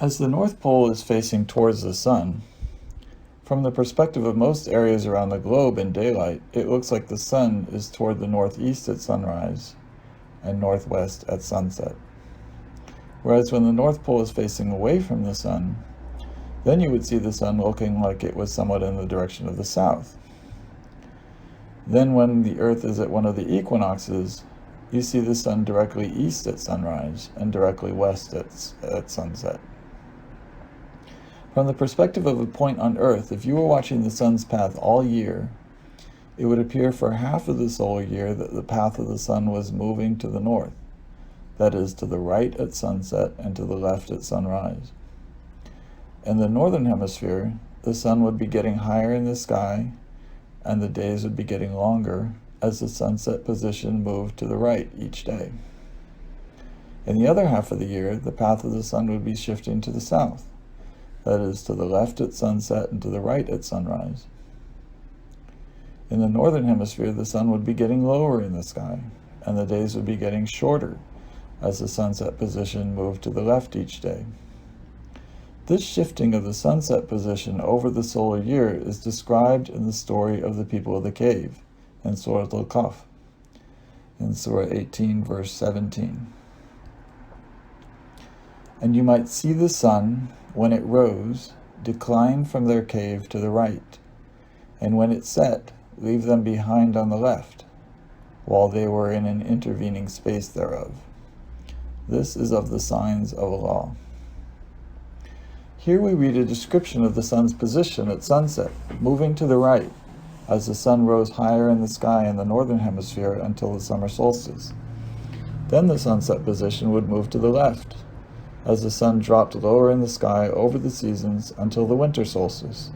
As the North Pole is facing towards the sun, from the perspective of most areas around the globe in daylight, it looks like the sun is toward the northeast at sunrise and northwest at sunset. Whereas when the North Pole is facing away from the sun, then you would see the sun looking like it was somewhat in the direction of the south. Then when the Earth is at one of the equinoxes, you see the sun directly east at sunrise and directly west at sunset. From the perspective of a point on Earth, if you were watching the sun's path all year, it would appear for half of the solar year that the path of the sun was moving to the north, that is, to the right at sunset and to the left at sunrise. In the northern hemisphere, the sun would be getting higher in the sky, and the days would be getting longer as the sunset position moved to the right each day. In the other half of the year, the path of the sun would be shifting to the south, that is, to the left at sunset and to the right at sunrise. In the northern hemisphere, the sun would be getting lower in the sky, and the days would be getting shorter as the sunset position moved to the left each day. This shifting of the sunset position over the solar year is described in the story of the people of the cave in Surat al-Qadr, in Surah 18, verse 17. And you might see the sun, when it rose, decline from their cave to the right, and when it set, leave them behind on the left, while they were in an intervening space thereof. This is of the signs of Allah. Here we read a description of the sun's position at sunset, moving to the right, as the sun rose higher in the sky in the northern hemisphere until the summer solstice. Then the sunset position would move to the left, as the sun dropped lower in the sky over the seasons until the winter solstice.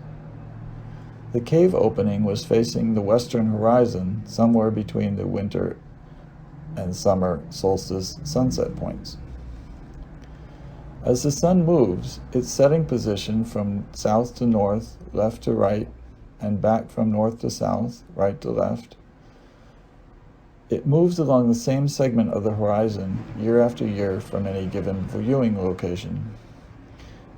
The cave opening was facing the western horizon, somewhere between the winter and summer solstice sunset points. As the sun moves, its setting position from south to north, left to right, and back from north to south, right to left, it moves along the same segment of the horizon year after year from any given viewing location.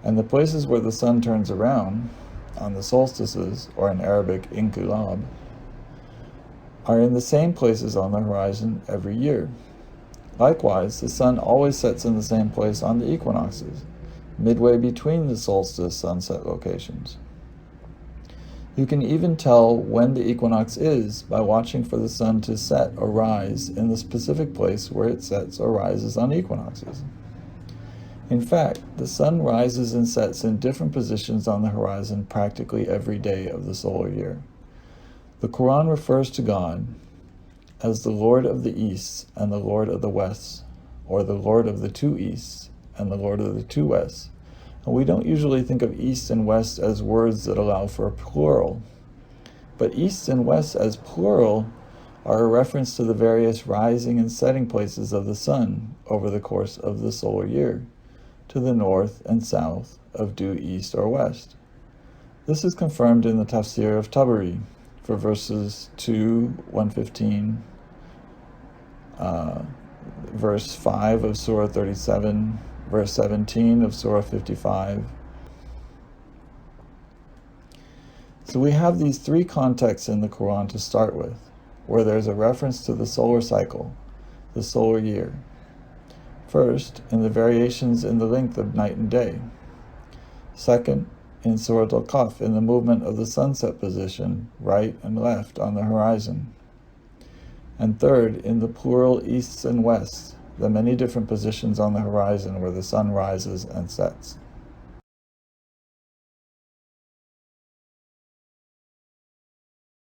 And the places where the sun turns around, on the solstices, or in Arabic, inqilab, are in the same places on the horizon every year. Likewise, the sun always sets in the same place on the equinoxes, midway between the solstice sunset locations. You can even tell when the equinox is by watching for the sun to set or rise in the specific place where it sets or rises on equinoxes. In fact, the sun rises and sets in different positions on the horizon practically every day of the solar year. The Qur'an refers to God as the Lord of the East and the Lord of the West, or the Lord of the two Easts and the Lord of the two Wests. And we don't usually think of East and West as words that allow for a plural, but East and West as plural are a reference to the various rising and setting places of the sun over the course of the solar year, to the north and south of due east or west. This is confirmed in the tafsir of Tabuk for verses 2, 115, verse 5 of Surah 37, verse 17 of Surah 55. So we have these three contexts in the Quran to start with, where there's a reference to the solar cycle, the solar year. First, in the variations in the length of night and day. Second, in Surat al-Qadr, in the movement of the sunset position, right and left on the horizon. And third, in the plural easts and wests, the many different positions on the horizon where the sun rises and sets.